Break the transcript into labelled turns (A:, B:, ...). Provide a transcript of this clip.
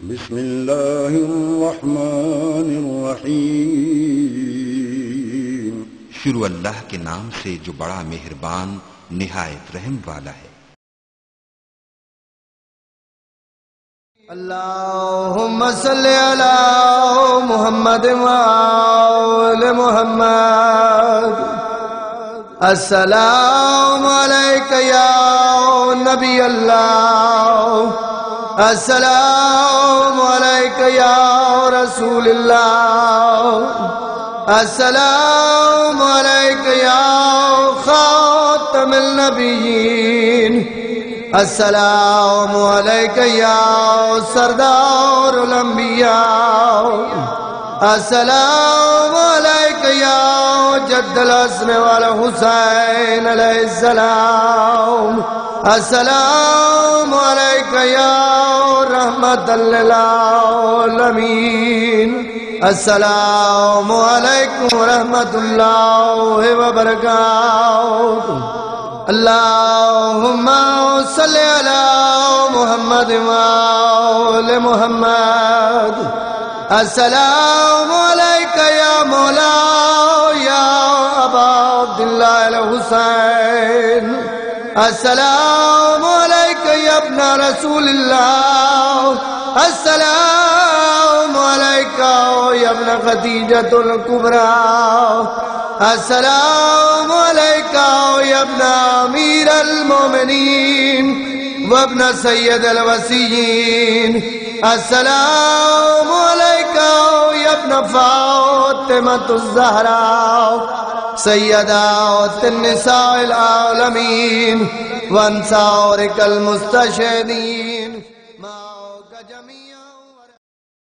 A: بسم اللہ الرحمن الرحیم۔
B: شروع اللہ کے نام سے جو بڑا مہربان نہایت رحم والا ہے۔
C: اللہم صلی علی محمد وآل محمد۔ السلام علیک یا نبی اللہ، السلام علیک یا رسول اللہ، السلام علیک یا خاتم النبیین، السلام علیک یا سردار الانبیاء، السلام علیک یا جد الحسن والحسین علیہ السلام، السلام علیک یا رحمت للعالمین، السلام علیکم ورحمت اللہ وبرکاتہ۔ اللہم صلی علی محمد وآل محمد۔ السلام علیک یا مولا یا ابا عبداللہ الحسین، السلام علیک یا ابن رسول اللہ، السلام علیک یا ابن خدیجۃ الکبریٰ، السلام علیک یا ابن امیر المومنین وابن سید الوصیین، السلام علیک یا ابن فاطمۃ الزہراء سیدات النساء العالمین وانصارک المستشہدین معک جمیعا۔